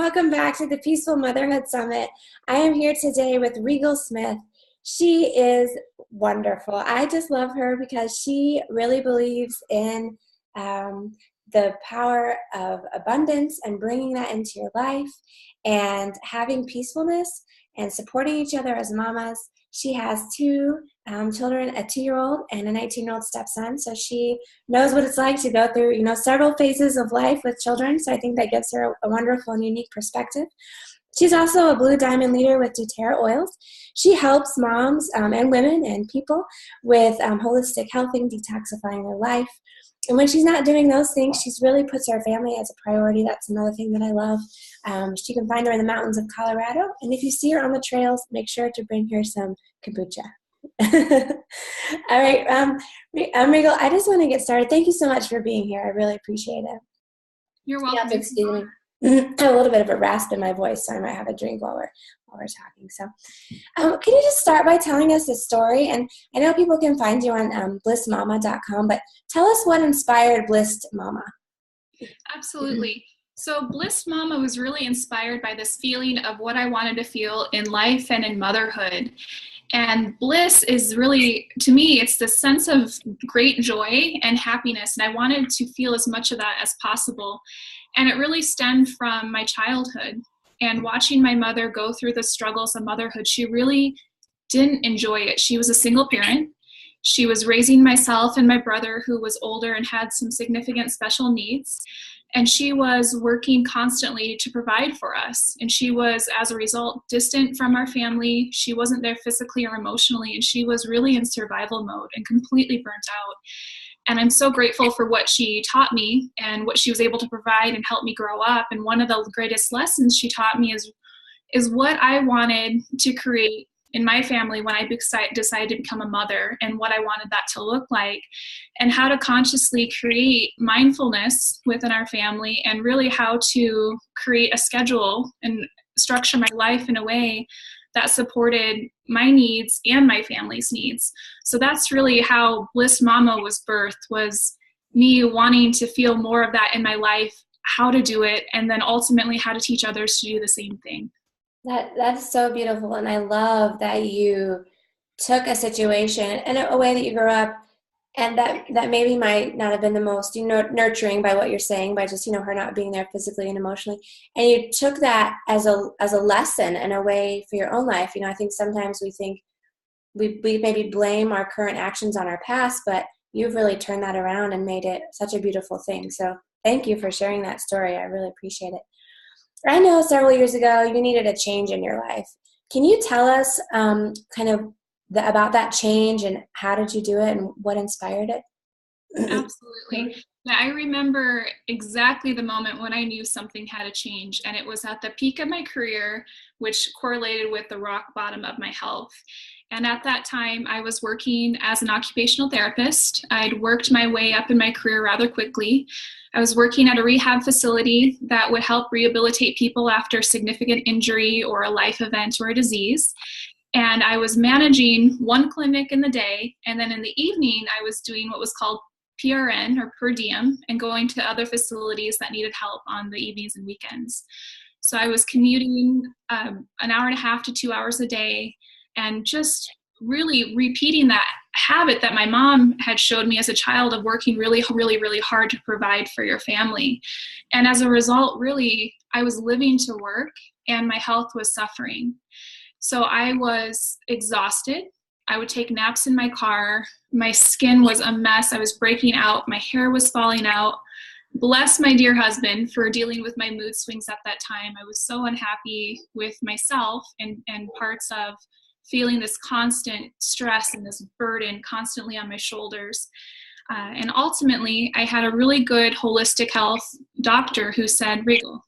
welcome back to the Peaceful Motherhood Summit. I am here today with Rigel Smith. She is wonderful. I just love her because she really believes in the power of abundance and bringing that into your life and having peacefulness and supporting each other as mamas. She has two children, a 2-year-old and a 19-year-old stepson. So she knows what it's like to go through, several phases of life with children. So I think that gives her a wonderful and unique perspective. She's also a Blue Diamond leader with doTERRA oils. She helps moms and women and people with holistic health and detoxifying their life. And when she's not doing those things, she really puts her family as a priority. That's another thing that I love. She can find her in the mountains of Colorado. And if you see her on the trails, make sure to bring her some kombucha. All right, Rigel, I just want to get started. Thank you so much for being here. I really appreciate it. You're welcome. Excuse me. I have a little bit of a rasp in my voice, so I might have a drink while we're talking. So can you just start by telling us a story? And I know people can find you on blissmama.com, but tell us what inspired Bliss Mama. Absolutely. So Bliss Mama was really inspired by this feeling of what I wanted to feel in life and in motherhood. And bliss is really, to me, it's the sense of great joy and happiness. And I wanted to feel as much of that as possible. And it really stemmed from my childhood and watching my mother go through the struggles of motherhood. She really didn't enjoy it. She was a single parent. She was raising myself and my brother, who was older and had some significant special needs. And she was working constantly to provide for us. And she was, as a result, distant from our family. She wasn't there physically or emotionally. And she was really in survival mode and completely burnt out. And I'm so grateful for what she taught me and what she was able to provide and help me grow up. And one of the greatest lessons she taught me is what I wanted to create in my family when I decided to become a mother, and what I wanted that to look like, and how to consciously create mindfulness within our family, and really how to create a schedule and structure my life in a way that supported my needs and my family's needs. So that's really how Bliss Mama was birthed, was me wanting to feel more of that in my life, how to do it, and then ultimately how to teach others to do the same thing. That's so beautiful, and I love that you took a situation and a way that you grew up, and that maybe might not have been the most nurturing by what you're saying, by just her not being there physically and emotionally, and you took that as a lesson and a way for your own life. I think sometimes we think we maybe blame our current actions on our past, but you've really turned that around and made it such a beautiful thing. So thank you for sharing that story. I really appreciate it. I know several years ago you needed a change in your life. Can you tell us about that change, and how did you do it, and what inspired it? Absolutely. Now, I remember exactly the moment when I knew something had to change, and it was at the peak of my career, which correlated with the rock bottom of my health. And at that time, I was working as an occupational therapist. I'd worked my way up in my career rather quickly. I was working at a rehab facility that would help rehabilitate people after significant injury or a life event or a disease. And I was managing one clinic in the day, and then in the evening, I was doing what was called PRN, or per diem, and going to other facilities that needed help on the evenings and weekends. So I was commuting an hour and a half to 2 hours a day, and just really repeating that habit that my mom had showed me as a child of working really, really, really hard to provide for your family. And as a result, really, I was living to work, and my health was suffering. So I was exhausted. I would take naps in my car. My skin was a mess. I was breaking out. My hair was falling out. Bless my dear husband for dealing with my mood swings at that time. I was so unhappy with myself and parts of feeling this constant stress and this burden constantly on my shoulders. And ultimately, I had a really good holistic health doctor who said, Rigel,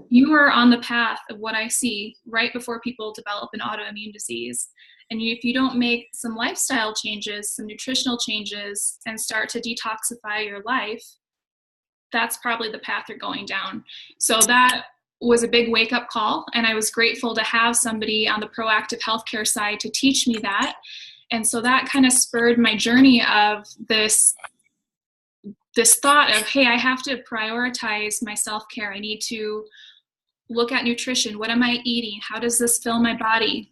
you are on the path of what I see right before people develop an autoimmune disease. And if you don't make some lifestyle changes, some nutritional changes, and start to detoxify your life, that's probably the path you're going down. So that was a big wake-up call, and I was grateful to have somebody on the proactive healthcare side to teach me that. And so that kind of spurred my journey of this thought of, hey, I have to prioritize my self-care. I need to look at nutrition. What am I eating? How does this fill my body?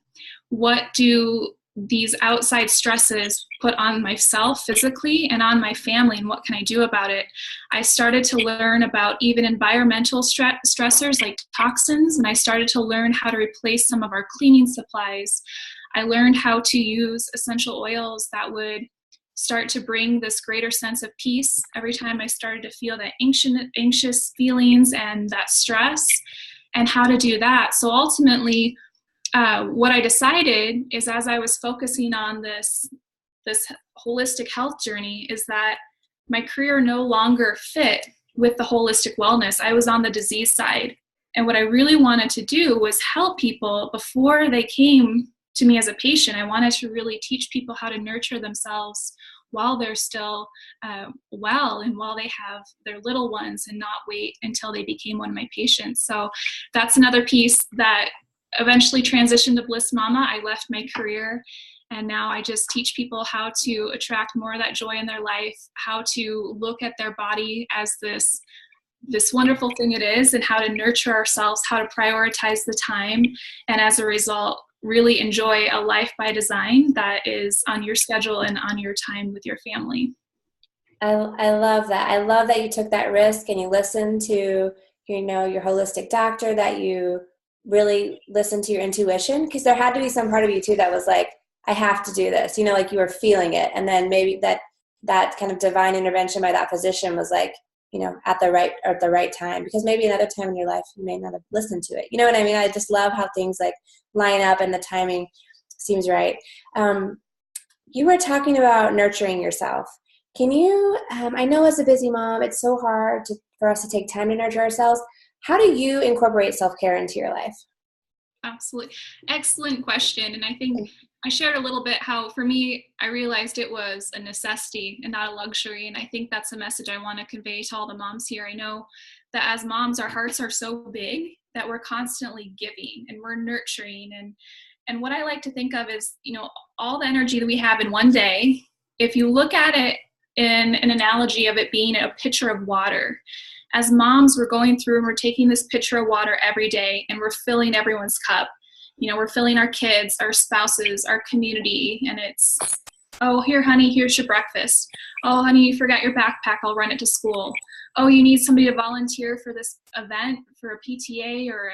What do these outside stresses put on myself physically and on my family, and what can I do about it? I started to learn about even environmental stressors like toxins, and I started to learn how to replace some of our cleaning supplies. I learned how to use essential oils that would start to bring this greater sense of peace every time I started to feel that anxious feelings and that stress, and how to do that. So ultimately, what I decided is, as I was focusing on this holistic health journey, is that my career no longer fit with the holistic wellness. I was on the disease side. And what I really wanted to do was help people before they came to me as a patient. I wanted to really teach people how to nurture themselves while they're still well, and while they have their little ones, and not wait until they became one of my patients. So that's another piece that eventually transitioned to Bliss Mama. I left my career, and now I just teach people how to attract more of that joy in their life, how to look at their body as this wonderful thing it is, and how to nurture ourselves, how to prioritize the time, and as a result, really enjoy a life by design that is on your schedule and on your time with your family. I love that. I love that you took that risk and you listened to, your holistic doctor, that you really listened to your intuition, because there had to be some part of you too that was like, I have to do this, like you were feeling it. And then maybe that kind of divine intervention by that physician was like, at the right time, because maybe another time in your life you may not have listened to it. You know what I mean? I just love how things like line up and the timing seems right. You were talking about nurturing yourself. Can you, I know as a busy mom, it's so hard for us to take time to nurture ourselves. How do you incorporate self-care into your life? Absolutely. Excellent question. And I think I shared a little bit how, for me, I realized it was a necessity and not a luxury. And I think that's a message I want to convey to all the moms here. I know that as moms, our hearts are so big that we're constantly giving and we're nurturing. And what I like to think of is, all the energy that we have in one day, if you look at it in an analogy of it being a pitcher of water, as moms, we're going through and we're taking this pitcher of water every day and we're filling everyone's cup. We're filling our kids, our spouses, our community, and it's, oh, here, honey, here's your breakfast. Oh, honey, you forgot your backpack. I'll run it to school. Oh, you need somebody to volunteer for this event, for a PTA or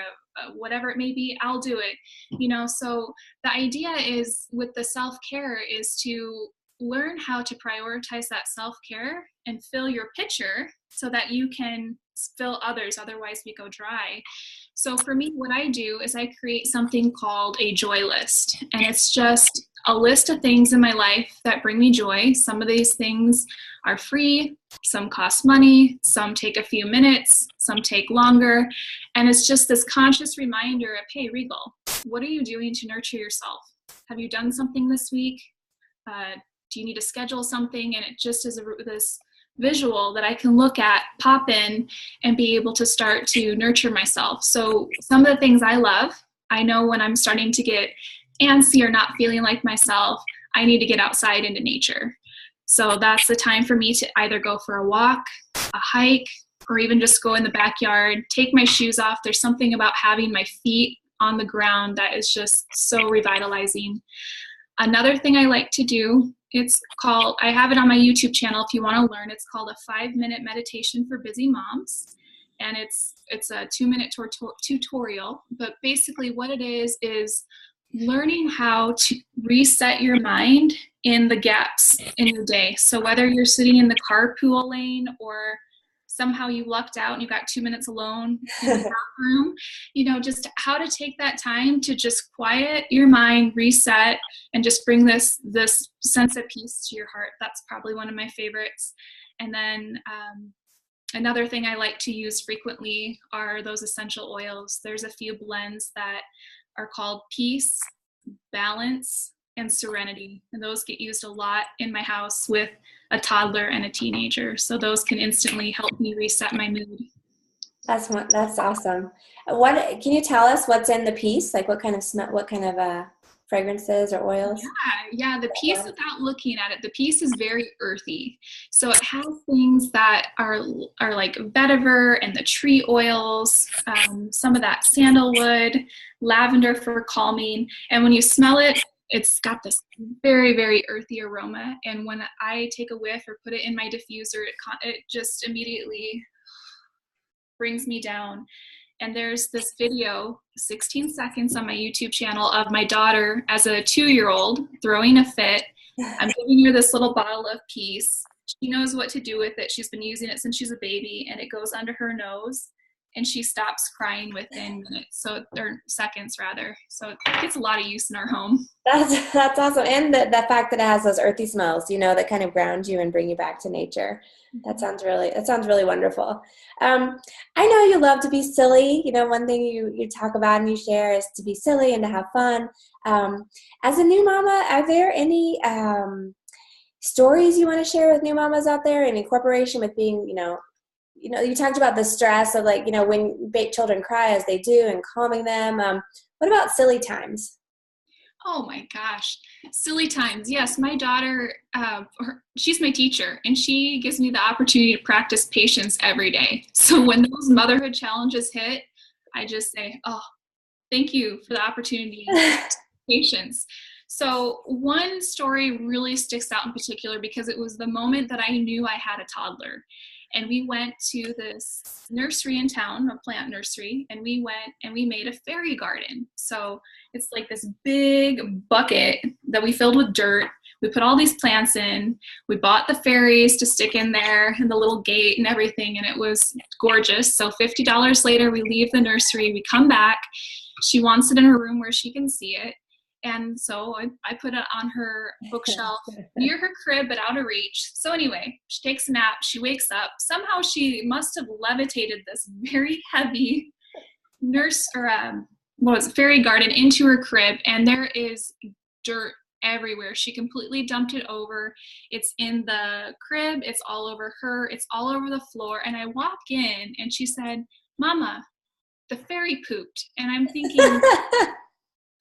whatever it may be. I'll do it. So the idea is with the self-care is to learn how to prioritize that self-care and fill your pitcher so that you can fill others. Otherwise we go dry. So for me, what I do is I create something called a joy list. And it's just a list of things in my life that bring me joy. Some of these things are free, some cost money, some take a few minutes, some take longer. And it's just this conscious reminder of, hey, Rigel, what are you doing to nurture yourself? Have you done something this week? Do you need to schedule something? And it just is this visual that I can look at, pop in, and be able to start to nurture myself. So some of the things I love, I know when I'm starting to get antsy or not feeling like myself, I need to get outside into nature. So that's the time for me to either go for a walk, a hike, or even just go in the backyard, take my shoes off. There's something about having my feet on the ground that is just so revitalizing. Another thing I like to do, I have it on my YouTube channel if you want to learn. It's called a 5-minute meditation for busy moms. And it's a 2-minute tutorial. But basically what it is learning how to reset your mind in the gaps in your day. So whether you're sitting in the carpool lane or somehow you lucked out and you got 2 minutes alone in the bathroom, just how to take that time to just quiet your mind, reset, and just bring this sense of peace to your heart. That's probably one of my favorites. And then another thing I like to use frequently are those essential oils. There's a few blends that are called Peace, Balance, and Serenity. And those get used a lot in my house with a toddler and a teenager. So those can instantly help me reset my mood. That's awesome. What can you tell us what's in the Peace? Like what kind of fragrances or oils? Yeah. The piece, without looking at it, the piece is very earthy. So it has things that are like vetiver and the tree oils, some of that sandalwood, lavender for calming. And when you smell it, it's got this very, very earthy aroma. And when I take a whiff or put it in my diffuser, it just immediately brings me down. And there's this video, 16 seconds on my YouTube channel of my daughter as a 2-year-old throwing a fit. I'm giving her this little bottle of Peace. She knows what to do with it. She's been using it since she's a baby, and it goes under her nose, and she stops crying within minutes, or seconds rather. So it gets a lot of use in our home. That's awesome. And the fact that it has those earthy smells, that kind of ground you and bring you back to nature. That sounds really wonderful. I know you love to be silly. One thing you talk about and you share is to be silly and to have fun. As a new mama, are there any stories you want to share with new mamas out there in incorporation with being, you talked about the stress of when children cry as they do and calming them. What about silly times? Oh my gosh. Silly times. Yes, my daughter, she's my teacher, and she gives me the opportunity to practice patience every day. So when those motherhood challenges hit, I just say, oh, thank you for the opportunity to patience. So one story really sticks out in particular because it was the moment that I knew I had a toddler. And we went to this nursery in town, a plant nursery, and we went and we made a fairy garden. So it's like this big bucket that we filled with dirt. We put all these plants in. We bought the fairies to stick in there and the little gate and everything, and it was gorgeous. So $50 later, we leave the nursery. We come back. She wants it in her room where she can see it. And so I put it on her bookshelf near her crib, but out of reach. So anyway, she takes a nap. She wakes up. Somehow she must have levitated this very heavy fairy garden into her crib. And there is dirt everywhere. She completely dumped it over. It's in the crib. It's all over her. It's all over the floor. And I walk in and she said, "Mama, the fairy pooped." And I'm thinking,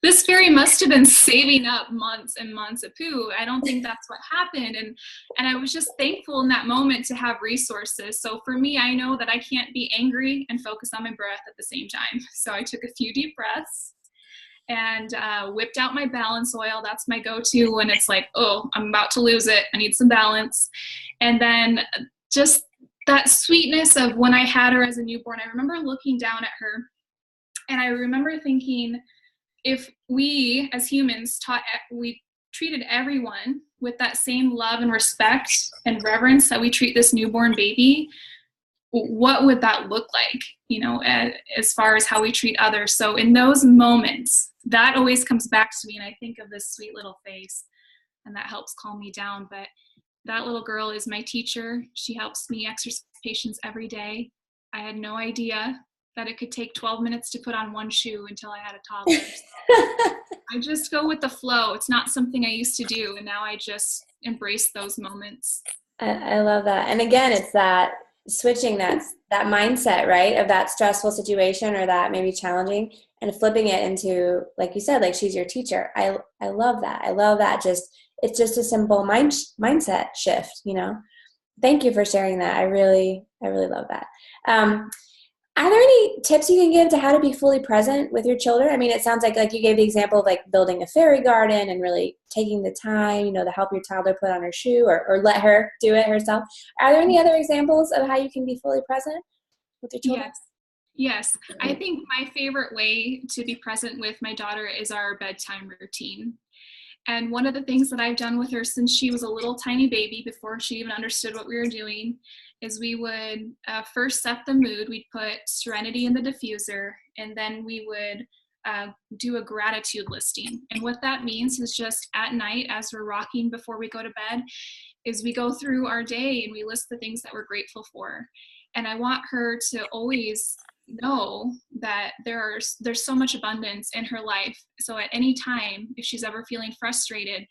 this fairy must have been saving up months and months of poo. I don't think that's what happened. And I was just thankful in that moment to have resources. So for me, I know that I can't be angry and focus on my breath at the same time. So I took a few deep breaths and whipped out my balance oil. That's my go-to when it's like, oh, I'm about to lose it. I need some balance. And then just that sweetness of when I had her as a newborn, I remember looking down at her and I remember thinking, if we as humans we treated everyone with that same love and respect and reverence that we treat this newborn baby, what would that look like, as far as how we treat others? So in those moments, that always comes back to me, and I think of this sweet little face, and that helps calm me down. But that little girl is my teacher. She helps me exercise patience every day. I had no idea that it could take 12 minutes to put on one shoe until I had a toddler. So I just go with the flow. It's not something I used to do, and now I just embrace those moments. I love that. And again, it's that switching that mindset, right, of that stressful situation or that maybe challenging, and flipping it into, like you said, like she's your teacher. I love that. I love that. It's just a simple mindset shift, Thank you for sharing that. I really love that. Are there any tips you can give to how to be fully present with your children? I mean, it sounds like you gave the example of building a fairy garden and really taking the time, to help your toddler put on her shoe or let her do it herself. Are there any other examples of how you can be fully present with your children? Yes. I think my favorite way to be present with my daughter is our bedtime routine. And one of the things that I've done with her since she was a little tiny baby, before she even understood what we were doing, is we would first set the mood. We'd put Serenity in the diffuser, and then we would do a gratitude listing. And what that means is just at night, as we're rocking before we go to bed, is we go through our day and we list the things that we're grateful for. And I want her to always know that there's so much abundance in her life. So at any time, if she's ever feeling frustrated,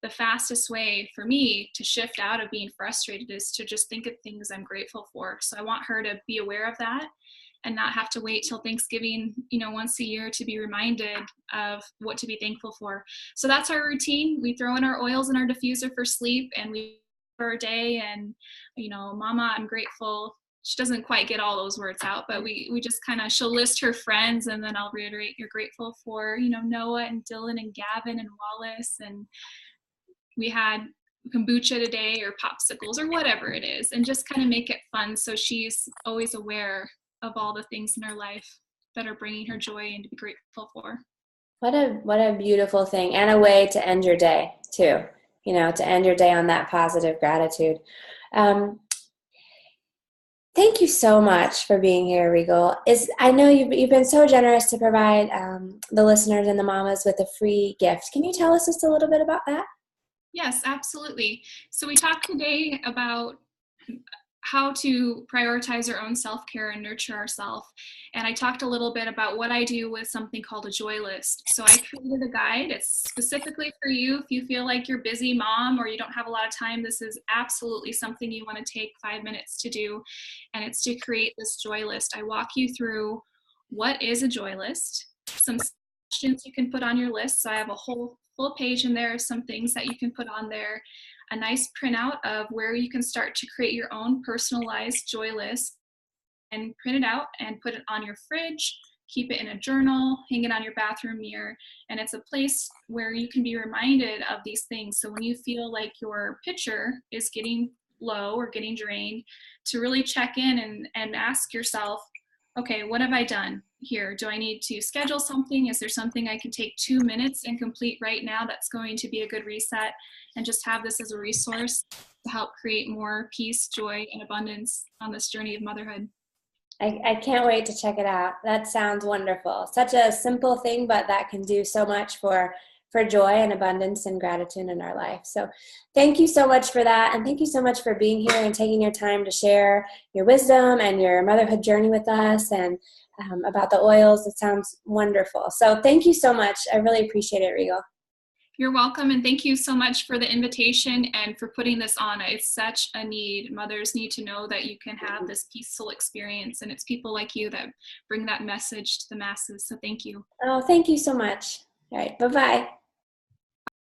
the fastest way for me to shift out of being frustrated is to just think of things I'm grateful for. So I want her to be aware of that. and not have to wait till Thanksgiving, once a year to be reminded of what to be thankful for. So that's our routine. We throw in our oils in our diffuser for sleep, and we for a day, and Mama, I'm grateful. She doesn't quite get all those words out, but we just kind of, she'll list her friends, and then I'll reiterate, you're grateful for, Noah and Dylan and Gavin and Wallace, and we had kombucha today or popsicles or whatever it is, and just kind of make it fun so she's always aware of all the things in her life that are bringing her joy and to be grateful for. What a beautiful thing, and a way to end your day too. To end your day on that positive gratitude. Thank you so much for being here, Rigel. I know you've been so generous to provide the listeners and the mamas with a free gift. Can you tell us just a little bit about that? Yes, absolutely. So we talked today about how to prioritize our own self-care and nurture ourselves. And I talked a little bit about what I do with something called a joy list. So I created a guide. It's specifically for you. If you feel like you're a busy mom or you don't have a lot of time, this is absolutely something you want to take 5 minutes to do. And it's to create this joy list. I walk you through what is a joy list, some suggestions you can put on your list. So I have a whole full page in there of some things that you can put on there, a nice printout of where you can start to create your own personalized joy list, and print it out and put it on your fridge, keep it in a journal, hang it on your bathroom mirror. And it's a place where you can be reminded of these things. So when you feel like your pitcher is getting low or getting drained, to really check in and ask yourself, okay, what have I done here? Do I need to schedule something? Is there something I can take 2 minutes and complete right now that's going to be a good reset? And just have this as a resource to help create more peace, joy, and abundance on this journey of motherhood. I can't wait to check it out. That sounds wonderful. Such a simple thing, but that can do so much for joy and abundance and gratitude in our life. So thank you so much for that. And thank you so much for being here and taking your time to share your wisdom and your motherhood journey with us, and about the oils. It sounds wonderful. So thank you so much. I really appreciate it, Rigel. You're welcome, and thank you so much for the invitation and for putting this on. It's such a need. Mothers need to know that you can have this peaceful experience, and it's people like you that bring that message to the masses. So thank you. Oh, thank you so much. All right, bye-bye.